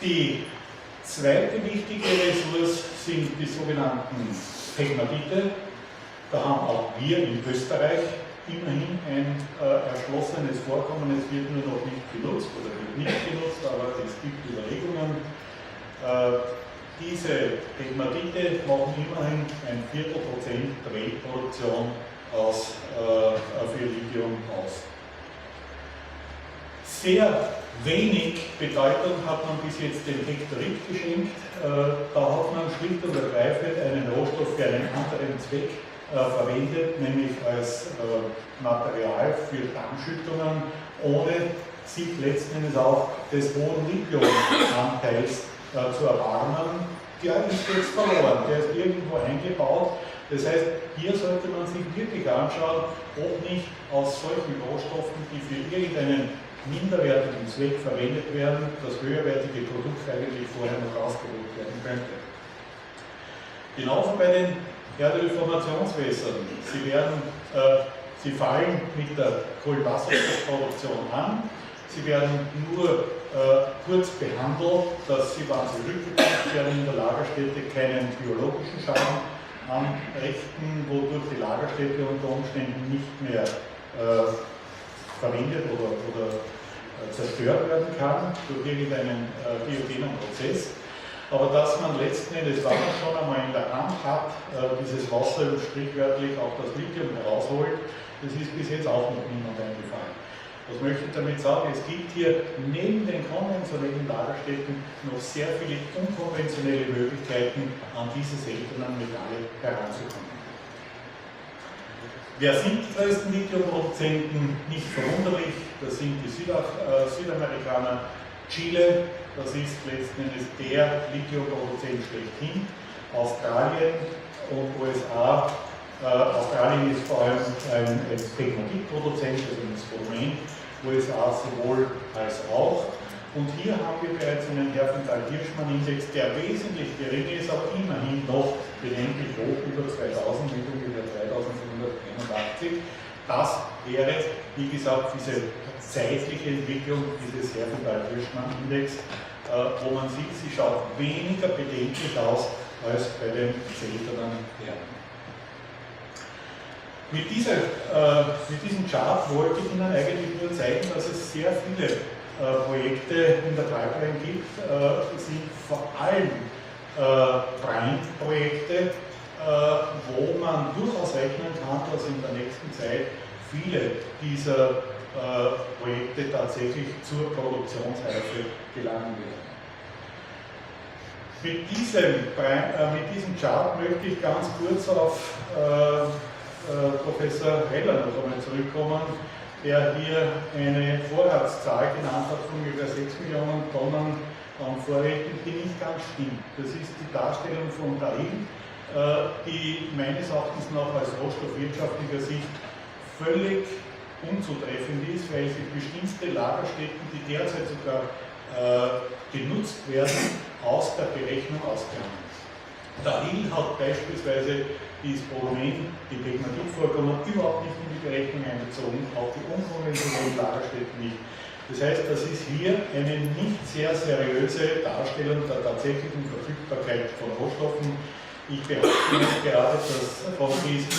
Die zweite wichtige Ressource sind die sogenannten Pegmatite. Da haben auch wir in Österreich immerhin ein erschlossenes Vorkommen. Es wird nur noch nicht genutzt oder wird nicht genutzt, aber es gibt Überlegungen. Diese Pegmatite machen immerhin 1/4% der Weltproduktion für Lithium aus. Sehr wenig Bedeutung hat man bis jetzt dem Hektarit geschenkt. Da hat man schlicht und ergreifend einen Rohstoff für einen anderen Zweck verwendet, nämlich als Material für Dammschüttungen, ohne sich letzten Endes auch des hohen Lithiumanteils zu erbarmen. Der ist jetzt verloren, der ist irgendwo eingebaut. Das heißt, hier sollte man sich wirklich anschauen, ob nicht aus solchen Rohstoffen, die für irgendeinen minderwertigen Zweck verwendet werden, das höherwertige Produkt eigentlich vorher noch ausgeholt werden könnte. Genauso bei den Erdölformationswässern. Sie fallen mit der Kohlenwasserstoffproduktion an. Sie werden nur kurz behandelt, dass sie, wenn sie rückgebracht werden in der Lagerstätte, keinen biologischen Schaden anrichten, wodurch die Lagerstätte unter Umständen nicht mehr verwendet oder zerstört werden kann durch irgendeinen biogenen Prozess. Aber dass man letzten Endes, wenn man schon einmal in der Hand hat, dieses Wasser sprichwörtlich auch das Lithium herausholt, das ist bis jetzt auch noch niemand eingefallen. Was möchte ich damit sagen? Es gibt hier neben den konventionellen Lagerstätten noch sehr viele unkonventionelle Möglichkeiten, an diese seltenen Metalle heranzukommen. Wer sind die größten Lithiumproduzenten? Nicht verwunderlich, das sind die Südamerikaner. Chile, das ist letzten Endes der Lithiumproduzent schlechthin. Australien und USA. Australien ist vor allem ein Pegmatitproduzent, also ein Spodumän. USA sowohl als auch. Und hier haben wir bereits einen Herfindahl-Hirschmann-Index, der wesentlich geringer ist, aber immerhin noch bedenklich hoch, über 2000 mit ungefähr 3781. Das wäre, wie gesagt, diese zeitliche Entwicklung dieses Herfindahl-Hirschmann-Index, wo man sieht, sie schaut weniger bedenklich aus als bei den seltenen Erden. Mit diesem Chart wollte ich Ihnen eigentlich nur zeigen, dass es sehr viele Projekte in der Pipeline gibt. Es sind vor allem Brine-Projekte, wo man durchaus rechnen kann, dass in der nächsten Zeit viele dieser Projekte tatsächlich zur Produktionsreife gelangen werden. Mit diesem Chart möchte ich ganz kurz auf Professor Heller noch einmal zurückkommen, der hier eine Vorratszahl genannt hat von über 6 Millionen Tonnen an Vorräten, die nicht ganz stimmt. Das ist die Darstellung von Dahil, die meines Erachtens nach aus rohstoffwirtschaftlicher Sicht völlig unzutreffend ist, weil sich bestimmte Lagerstätten, die derzeit sogar genutzt werden, aus der Berechnung ausklammern. Dahil hat beispielsweise die Spodumän, die Pegmatitvorkommen überhaupt nicht in die Berechnung einbezogen, auch die unkonventionellen Lagerstätten nicht. Das heißt, das ist hier eine nicht sehr seriöse Darstellung der tatsächlichen Verfügbarkeit von Rohstoffen. Ich behaupte nicht gerade, dass von diesen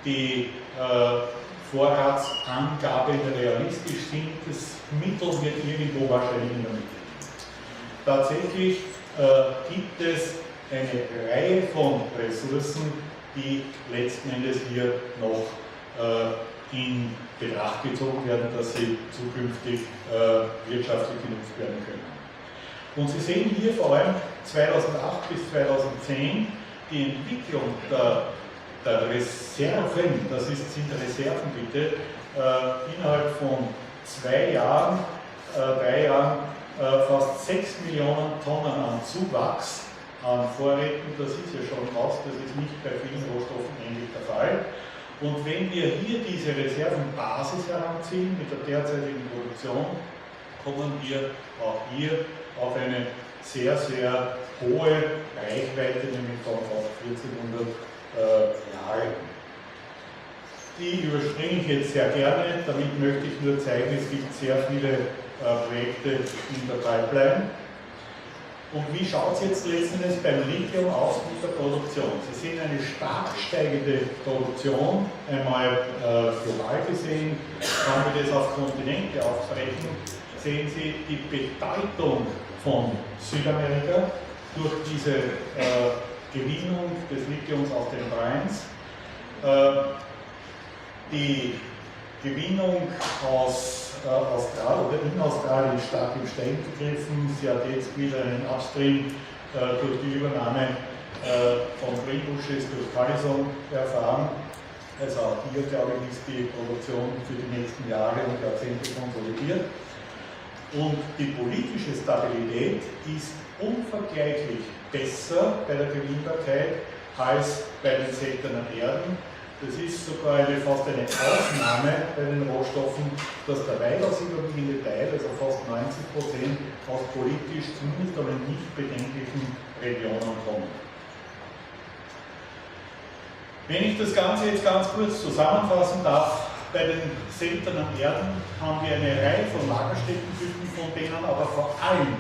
die Vorratsangaben realistisch sind. Das Mittel wird irgendwo wahrscheinlich in der Mitte liegen. Tatsächlich gibt es eine Reihe von Ressourcen, die letzten Endes hier noch in Betracht gezogen werden, dass sie zukünftig wirtschaftlich genutzt werden können. Und Sie sehen hier vor allem 2008 bis 2010 die Entwicklung der Reserven, sind Reserven bitte, innerhalb von 3 Jahren fast 6 Millionen Tonnen an Zuwachs an Vorräten, das ist ja schon was, das ist nicht bei vielen Rohstoffen ähnlich der Fall. Und wenn wir hier diese Reservenbasis heranziehen mit der derzeitigen Produktion, kommen wir auch hier auf eine sehr, sehr hohe Reichweite, nämlich von fast 1400 Jahren. Die überspringe ich jetzt sehr gerne, damit möchte ich nur zeigen, es gibt sehr viele Projekte in der Pipeline. Und wie schaut es jetzt letztendlich beim Lithium aus mit der Produktion? Sie sehen eine stark steigende Produktion, einmal global gesehen. Wenn wir das auf Kontinente aufbrechen, sehen Sie die Bedeutung von Südamerika durch diese Gewinnung des Lithiums aus den Brines. Die Gewinnung aus Australien oder in Australien stark im Stein gegriffen. Sie hat jetzt wieder einen Upstream durch die Übernahme von Greenbushes durch Talison erfahren. Also auch hier, glaube ich, ist die Produktion für die nächsten Jahre und Jahrzehnte konsolidiert. Und die politische Stabilität ist unvergleichlich besser bei der Gewinnbarkeit als bei den seltenen Erden. Das ist sogar fast eine Ausnahme bei den Rohstoffen, dass der weitaus überwiegende Teil, also fast 90%, aus politisch zumindest aber nicht bedenklichen Regionen kommt. Wenn ich das Ganze jetzt ganz kurz zusammenfassen darf, bei den seltenen Erden haben wir eine Reihe von Lagerstättentypen, von denen aber vor allem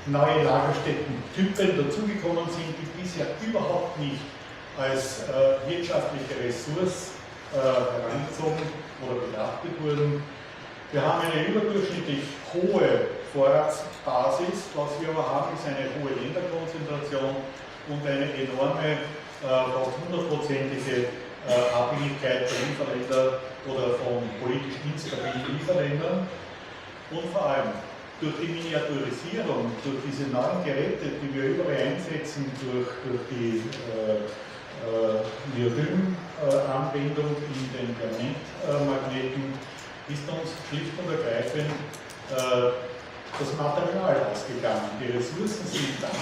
neue Lagerstättentypen dazugekommen sind, die bisher überhaupt nicht als wirtschaftliche Ressource herangezogen oder betrachtet wurden. Wir haben eine überdurchschnittlich hohe Vorratsbasis. Was wir aber haben, ist eine hohe Länderkonzentration und eine enorme, fast 100%ige Abhängigkeit der Lieferländer oder von politisch instabilen Lieferländern. Und vor allem durch die Miniaturisierung, durch diese neuen Geräte, die wir überall einsetzen, durch die Neodym-Anwendung in den Permanentmagneten, ist uns schlicht und ergreifend das Material ausgegangen. Die Ressourcen sind da,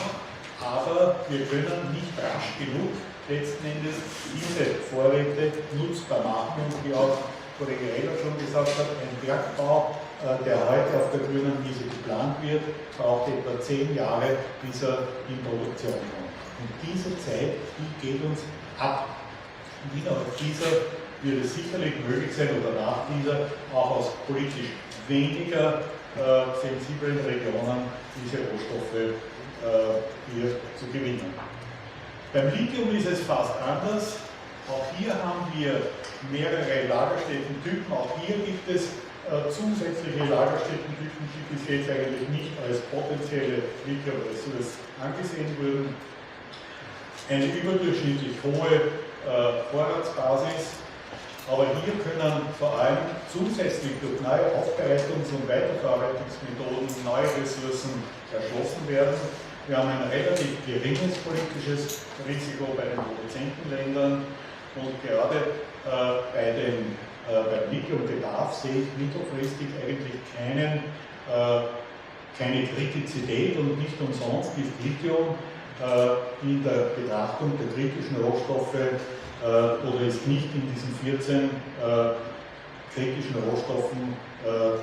aber wir können nicht rasch genug letzten Endes diese Vorräte nutzbar machen. Und wie auch Kollege Reiler schon gesagt hat, ein Bergbau, der heute auf der grünen Wiese geplant wird, braucht etwa 10 Jahre, bis er in Produktion kommt. Und diese Zeit, die geht uns ab. Innerhalb dieser wird es sicherlich möglich sein, oder nach dieser, auch aus politisch weniger sensiblen Regionen diese Rohstoffe hier zu gewinnen. Beim Lithium ist es fast anders. Auch hier haben wir mehrere Lagerstättentypen. Auch hier gibt es zusätzliche Lagerstättentypen, die bis jetzt eigentlich nicht als potenzielle Lithium-Ressource angesehen wurden. Eine überdurchschnittlich hohe Vorratsbasis, aber hier können vor allem zusätzlich durch neue Aufbereitungs- und Weiterverarbeitungsmethoden neue Ressourcen erschlossen werden. Wir haben ein relativ geringes politisches Risiko bei den Produzentenländern und gerade beim Lithiumbedarf sehe ich mittelfristig eigentlich keine Kritizität, und nicht umsonst ist Lithium in der Betrachtung der kritischen Rohstoffe oder ist nicht in diesen 14 kritischen Rohstoffen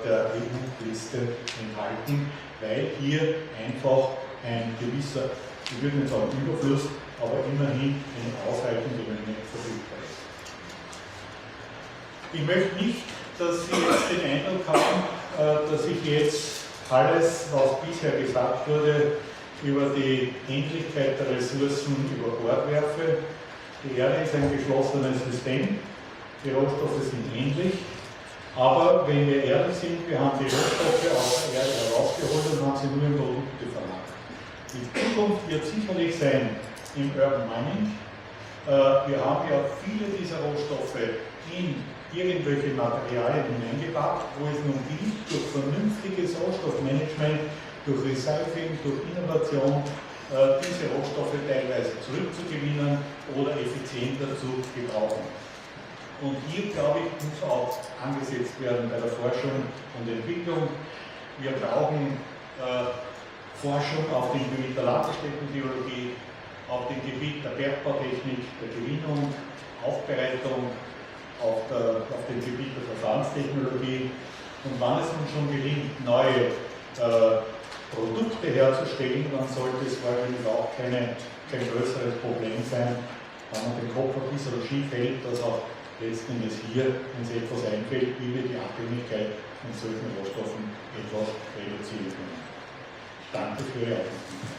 der EU-Liste enthalten, weil hier einfach ein gewisser, ich würde nicht sagen Überfluss, aber immerhin eine ausreichende Menge verfügbar ist. Ich möchte nicht, dass Sie jetzt den Eindruck haben, dass ich jetzt alles, was bisher gesagt wurde, über die Endlichkeit der Ressourcen über Bord werfe. Die Erde ist ein geschlossenes System, die Rohstoffe sind endlich, aber wenn wir ehrlich sind, wir haben die Rohstoffe aus der Erde herausgeholt und haben sie nur in Produkte verlagert. Die Zukunft wird sicherlich sein im Urban Mining. Wir haben ja viele dieser Rohstoffe in irgendwelche Materialien hineingepackt, wo es nun gilt, durch vernünftiges Rohstoffmanagement, durch Recycling, durch Innovation, diese Rohstoffe teilweise zurückzugewinnen oder effizienter zu gebrauchen. Und hier, glaube ich, muss auch angesetzt werden bei der Forschung und Entwicklung. Wir brauchen Forschung auf dem Gebiet der Lagerstättengeologie, auf dem Gebiet der Bergbautechnik, der Gewinnung, Aufbereitung, auf dem Gebiet der Verfahrenstechnologie. Und wann es uns schon gelingt, neue Produkte herzustellen, dann sollte es wahrscheinlich auch kein größeres Problem sein, wenn man den Kopf ein bisschen schief hält, dass auch letzten Endes hier uns etwas einfällt, wie wir die Abhängigkeit von solchen Rohstoffen etwas reduzieren können. Danke für Ihre Aufmerksamkeit.